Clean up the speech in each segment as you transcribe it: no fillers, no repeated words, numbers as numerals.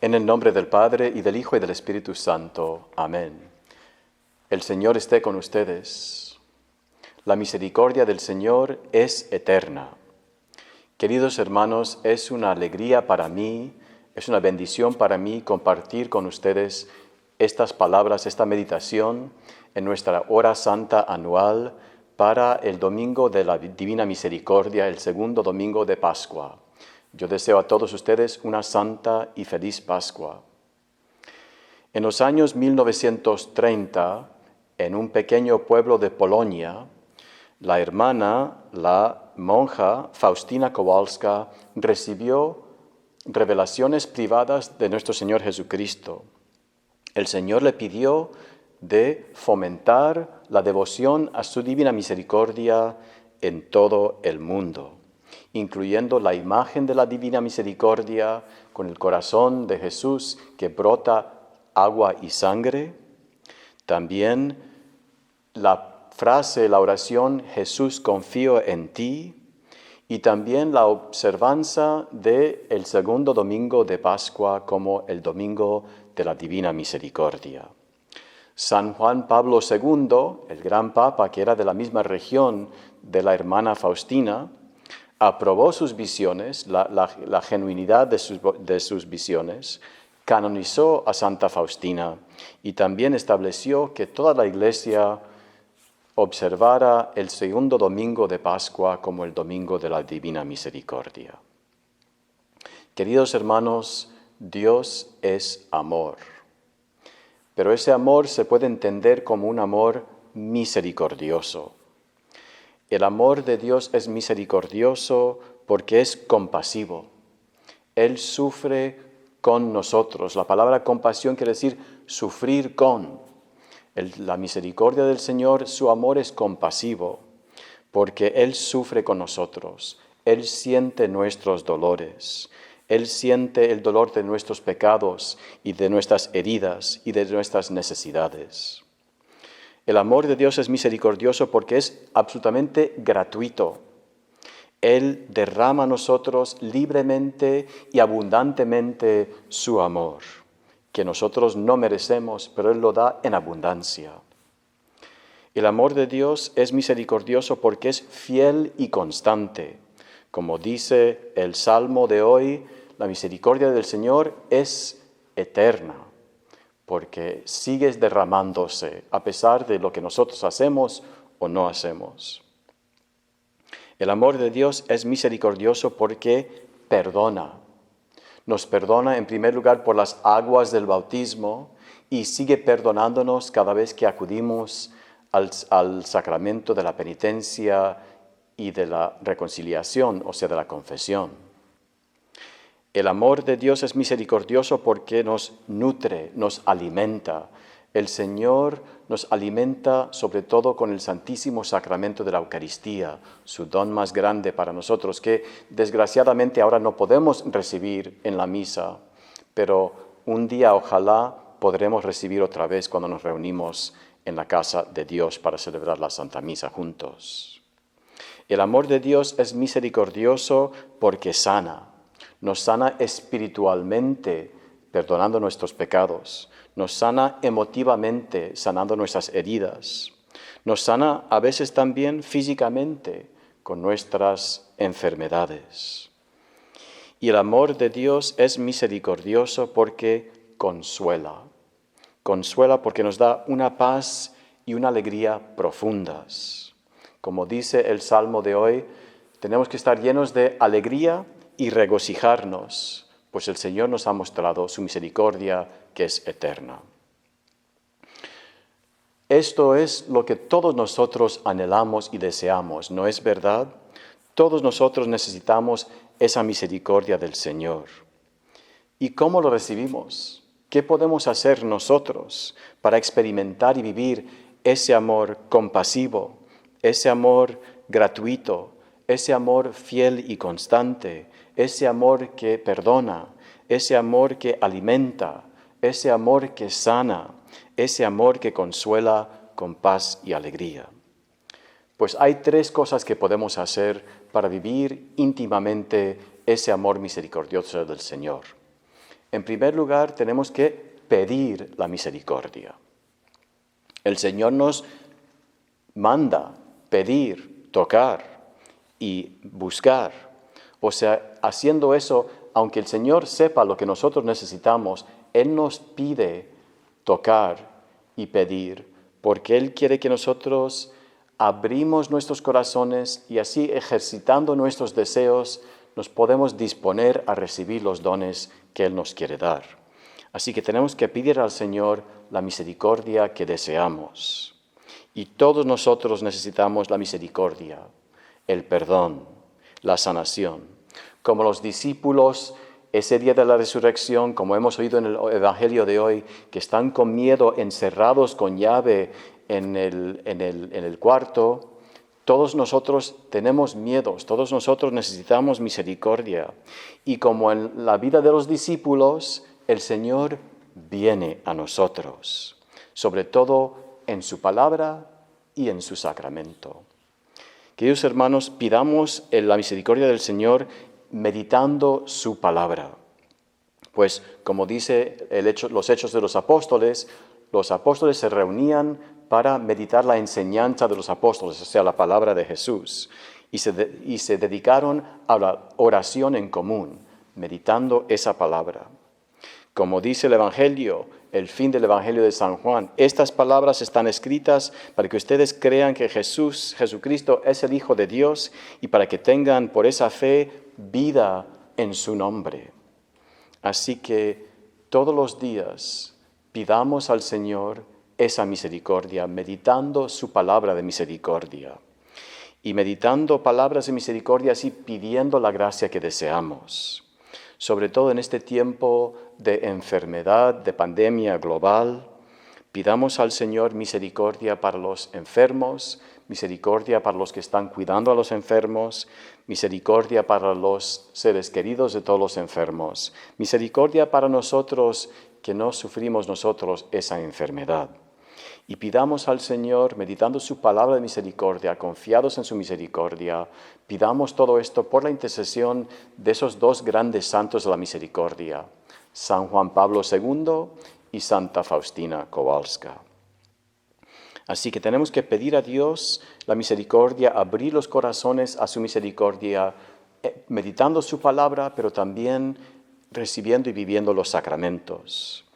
En el nombre del Padre, y del Hijo, y del Espíritu Santo. Amén. El Señor esté con ustedes. La misericordia del Señor es eterna. Queridos hermanos, es una alegría para mí, es una bendición para mí compartir con ustedes estas palabras, esta meditación en nuestra hora santa anual para el Domingo de la Divina Misericordia, el segundo domingo de Pascua. Yo deseo a todos ustedes una santa y feliz Pascua. En los años 1930, en un pequeño pueblo de Polonia, la monja Faustina Kowalska, recibió revelaciones privadas de nuestro Señor Jesucristo. El Señor le pidió de fomentar la devoción a su divina misericordia en todo el mundo, incluyendo la imagen de la divina misericordia con el corazón de Jesús que brota agua y sangre. También la oración Jesús, confío en ti, y también la observancia del segundo domingo de Pascua como el domingo de la Divina Misericordia. San Juan Pablo II, el gran papa que era de la misma región de la hermana Faustina, aprobó sus visiones, la genuinidad de sus visiones, canonizó a Santa Faustina y también estableció que toda la Iglesia observara el segundo domingo de Pascua como el domingo de la Divina Misericordia. Queridos hermanos, Dios es amor, pero ese amor se puede entender como un amor misericordioso. El amor de Dios es misericordioso porque es compasivo. Él sufre con nosotros. La palabra compasión quiere decir sufrir con. La misericordia del Señor, su amor es compasivo, porque Él sufre con nosotros. Él siente nuestros dolores. Él siente el dolor de nuestros pecados y de nuestras heridas y de nuestras necesidades. El amor de Dios es misericordioso porque es absolutamente gratuito. Él derrama a nosotros libremente y abundantemente su amor, que nosotros no merecemos, pero Él lo da en abundancia. El amor de Dios es misericordioso porque es fiel y constante. Como dice el Salmo de hoy, la misericordia del Señor es eterna, porque sigues derramándose a pesar de lo que nosotros hacemos o no hacemos. El amor de Dios es misericordioso porque perdona. Nos perdona en primer lugar por las aguas del bautismo y sigue perdonándonos cada vez que acudimos al sacramento de la penitencia y de la reconciliación, o sea, de la confesión. El amor de Dios es misericordioso porque nos nutre, nos alimenta. El Señor nos alimenta sobre todo con el Santísimo Sacramento de la Eucaristía, su don más grande para nosotros, que desgraciadamente ahora no podemos recibir en la misa, pero un día ojalá podremos recibir otra vez cuando nos reunimos en la casa de Dios para celebrar la Santa Misa juntos. El amor de Dios es misericordioso porque sana. Nos sana espiritualmente, perdonando nuestros pecados. Nos sana emotivamente, sanando nuestras heridas. Nos sana a veces también físicamente, con nuestras enfermedades. Y el amor de Dios es misericordioso porque consuela. Consuela porque nos da una paz y una alegría profundas. Como dice el Salmo de hoy, tenemos que estar llenos de alegría y regocijarnos, pues el Señor nos ha mostrado su misericordia que es eterna. Esto es lo que todos nosotros anhelamos y deseamos, ¿no es verdad? Todos nosotros necesitamos esa misericordia del Señor. ¿Y cómo lo recibimos? ¿Qué podemos hacer nosotros para experimentar y vivir ese amor compasivo, ese amor gratuito, ese amor fiel y constante, ese amor que perdona, ese amor que alimenta, ese amor que sana, ese amor que consuela con paz y alegría? Pues hay tres cosas que podemos hacer para vivir íntimamente ese amor misericordioso del Señor. En primer lugar, tenemos que pedir la misericordia. El Señor nos manda pedir, tocar y buscar. O sea, haciendo eso, aunque el Señor sepa lo que nosotros necesitamos, Él nos pide tocar y pedir, porque Él quiere que nosotros abrimos nuestros corazones y así, ejercitando nuestros deseos, nos podemos disponer a recibir los dones que Él nos quiere dar. Así que tenemos que pedir al Señor la misericordia que deseamos. Y todos nosotros necesitamos la misericordia, el perdón, la sanación. Como los discípulos, ese día de la resurrección, como hemos oído en el Evangelio de hoy, que están con miedo, encerrados con llave en el cuarto, todos nosotros tenemos miedos, todos nosotros necesitamos misericordia. Y como en la vida de los discípulos, el Señor viene a nosotros, sobre todo en su palabra y en su sacramento. Queridos hermanos, pidamos la misericordia del Señor meditando su palabra. Pues, como dice los Hechos de los Apóstoles se reunían para meditar la enseñanza de los apóstoles, o sea, la palabra de Jesús, y se dedicaron a la oración en común, meditando esa palabra. Como dice el Evangelio, el fin del Evangelio de San Juan, estas palabras están escritas para que ustedes crean que Jesucristo es el Hijo de Dios y para que tengan por esa fe vida en su nombre. Así que todos los días pidamos al Señor esa misericordia, meditando su palabra de misericordia. Y meditando palabras de misericordia, así pidiendo la gracia que deseamos. Sobre todo en este tiempo de enfermedad, de pandemia global, pidamos al Señor misericordia para los enfermos, misericordia para los que están cuidando a los enfermos, misericordia para los seres queridos de todos los enfermos, misericordia para nosotros que no sufrimos nosotros esa enfermedad. Y pidamos al Señor, meditando su palabra de misericordia, confiados en su misericordia, pidamos todo esto por la intercesión de esos dos grandes santos de la misericordia, San Juan Pablo II y Santa Faustina Kowalska. Así que tenemos que pedir a Dios la misericordia, abrir los corazones a su misericordia, meditando su palabra, pero también recibiendo y viviendo los sacramentos.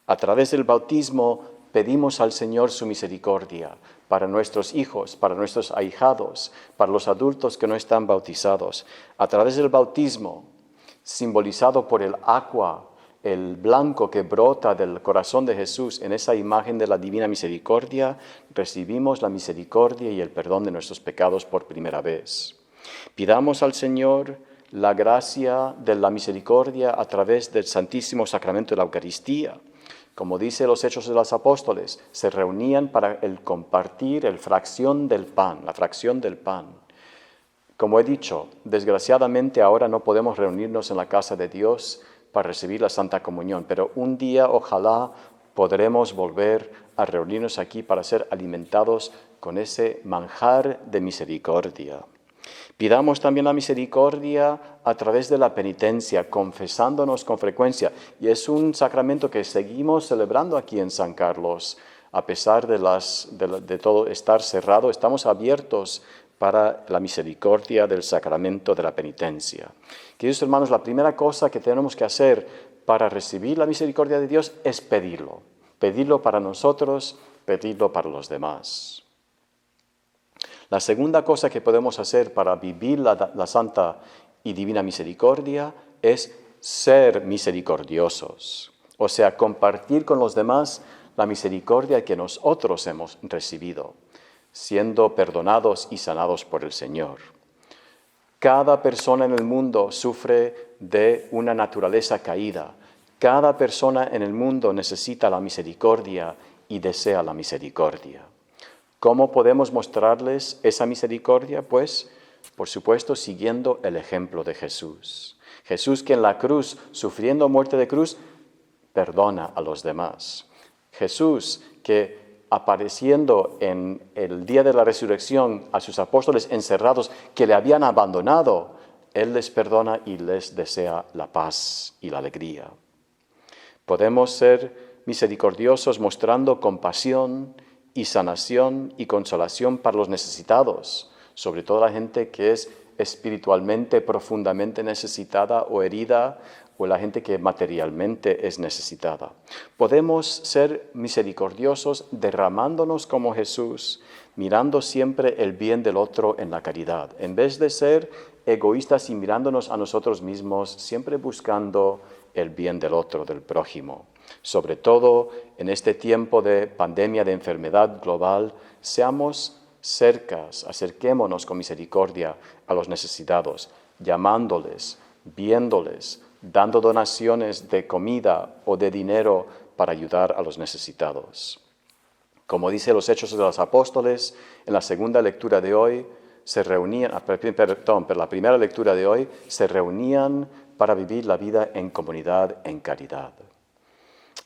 A través del bautismo pedimos al Señor su misericordia para nuestros hijos, para nuestros ahijados, para los adultos que no están bautizados. A través del bautismo, simbolizado por el agua, el blanco que brota del corazón de Jesús en esa imagen de la divina misericordia, recibimos la misericordia y el perdón de nuestros pecados por primera vez. Pidamos al Señor la gracia de la misericordia a través del Santísimo Sacramento de la Eucaristía. Como dice los Hechos de los Apóstoles, se reunían para el compartir la fracción del pan. Como he dicho, desgraciadamente ahora no podemos reunirnos en la casa de Dios para recibir la Santa Comunión, pero un día ojalá podremos volver a reunirnos aquí para ser alimentados con ese manjar de misericordia. Pidamos también la misericordia a través de la penitencia, confesándonos con frecuencia. Y es un sacramento que seguimos celebrando aquí en San Carlos. A pesar de todo estar cerrado, estamos abiertos para la misericordia del sacramento de la penitencia. Queridos hermanos, la primera cosa que tenemos que hacer para recibir la misericordia de Dios es pedirlo. Pedirlo para nosotros, pedirlo para los demás. La segunda cosa que podemos hacer para vivir la santa y divina misericordia es ser misericordiosos, o sea, compartir con los demás la misericordia que nosotros hemos recibido, siendo perdonados y sanados por el Señor. Cada persona en el mundo sufre de una naturaleza caída. Cada persona en el mundo necesita la misericordia y desea la misericordia. ¿Cómo podemos mostrarles esa misericordia? Pues, por supuesto, siguiendo el ejemplo de Jesús. Jesús que en la cruz, sufriendo muerte de cruz, perdona a los demás. Jesús que apareciendo en el día de la resurrección a sus apóstoles encerrados que le habían abandonado, Él les perdona y les desea la paz y la alegría. Podemos ser misericordiosos mostrando compasión y sanación y consolación para los necesitados, sobre todo la gente que es espiritualmente profundamente necesitada o herida, o la gente que materialmente es necesitada. Podemos ser misericordiosos derramándonos como Jesús, mirando siempre el bien del otro en la caridad, en vez de ser egoístas y mirándonos a nosotros mismos, siempre buscando el bien del otro, del prójimo. Sobre todo en este tiempo de pandemia, de enfermedad global, seamos cercas, acerquémonos con misericordia a los necesitados, llamándoles, viéndoles, dando donaciones de comida o de dinero para ayudar a los necesitados. Como dice los Hechos de los Apóstoles, en la segunda lectura de hoy, la primera lectura de hoy, se reunían para vivir la vida en comunidad, en caridad.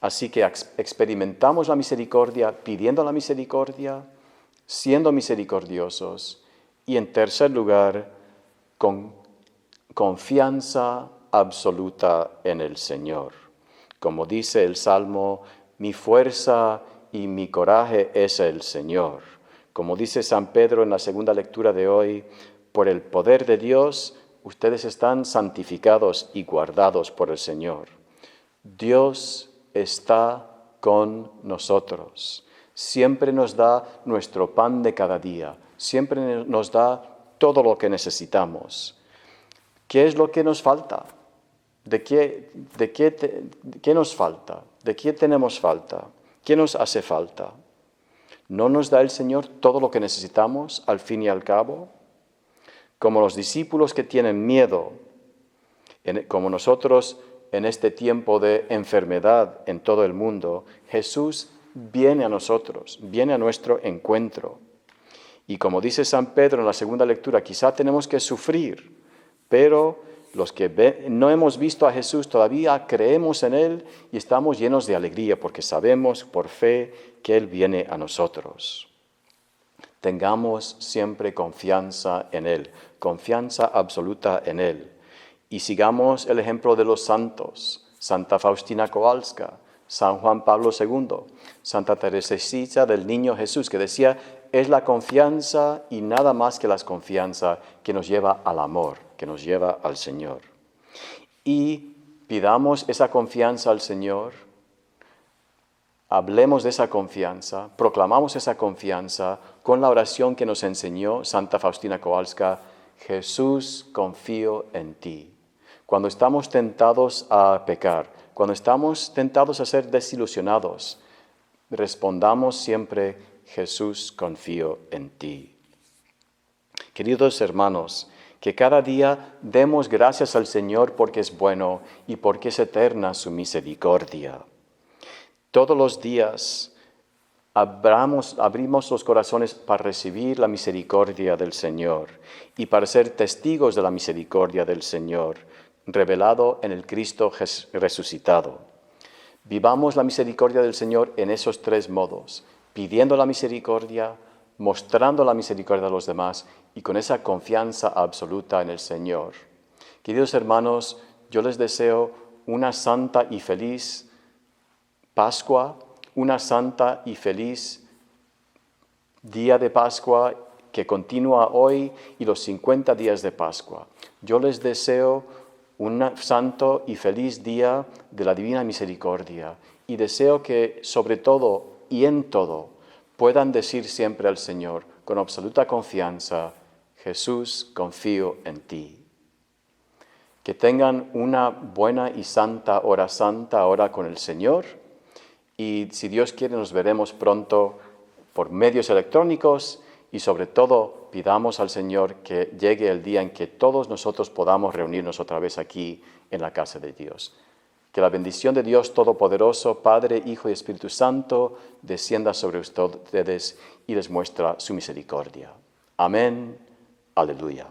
Así que experimentamos la misericordia, pidiendo la misericordia, siendo misericordiosos y, en tercer lugar, con confianza absoluta en el Señor. Como dice el Salmo, mi fuerza y mi coraje es el Señor. Como dice San Pedro en la segunda lectura de hoy, por el poder de Dios, ustedes están santificados y guardados por el Señor. Dios está con nosotros. Siempre nos da nuestro pan de cada día. Siempre nos da todo lo que necesitamos. ¿Qué es lo que nos falta? ¿Qué nos falta? ¿De qué tenemos falta? ¿Qué nos hace falta? ¿No nos da el Señor todo lo que necesitamos al fin y al cabo? Como los discípulos que tienen miedo, como nosotros en este tiempo de enfermedad en todo el mundo, Jesús viene a nosotros, viene a nuestro encuentro. Y como dice San Pedro en la segunda lectura, quizá tenemos que sufrir, pero los que no hemos visto a Jesús todavía creemos en Él y estamos llenos de alegría porque sabemos por fe que Él viene a nosotros. Tengamos siempre confianza en Él, confianza absoluta en Él. Y sigamos el ejemplo de los santos, Santa Faustina Kowalska, San Juan Pablo II, Santa Teresita del Niño Jesús, que decía, es la confianza y nada más que la confianza que nos lleva al amor, que nos lleva al Señor. Y pidamos esa confianza al Señor, hablemos de esa confianza, proclamamos esa confianza con la oración que nos enseñó Santa Faustina Kowalska, Jesús, confío en ti. Cuando estamos tentados a pecar, cuando estamos tentados a ser desilusionados, respondamos siempre, Jesús, confío en ti. Queridos hermanos, que cada día demos gracias al Señor porque es bueno y porque es eterna su misericordia. Todos los días abrimos los corazones para recibir la misericordia del Señor y para ser testigos de la misericordia del Señor, revelado en el Cristo resucitado. Vivamos la misericordia del Señor en esos tres modos, pidiendo la misericordia, mostrando la misericordia a los demás y con esa confianza absoluta en el Señor. Queridos hermanos, yo les deseo una santa y feliz Pascua, una santa y feliz día de Pascua que continúa hoy y los 50 días de Pascua. Yo les deseo un santo y feliz día de la Divina Misericordia y deseo que sobre todo y en todo puedan decir siempre al Señor con absoluta confianza, Jesús, confío en ti. Que tengan una buena y santa hora con el Señor y si Dios quiere nos veremos pronto por medios electrónicos y sobre todo pidamos al Señor que llegue el día en que todos nosotros podamos reunirnos otra vez aquí en la casa de Dios. Que la bendición de Dios Todopoderoso, Padre, Hijo y Espíritu Santo, descienda sobre ustedes y les muestra su misericordia. Amén. Aleluya.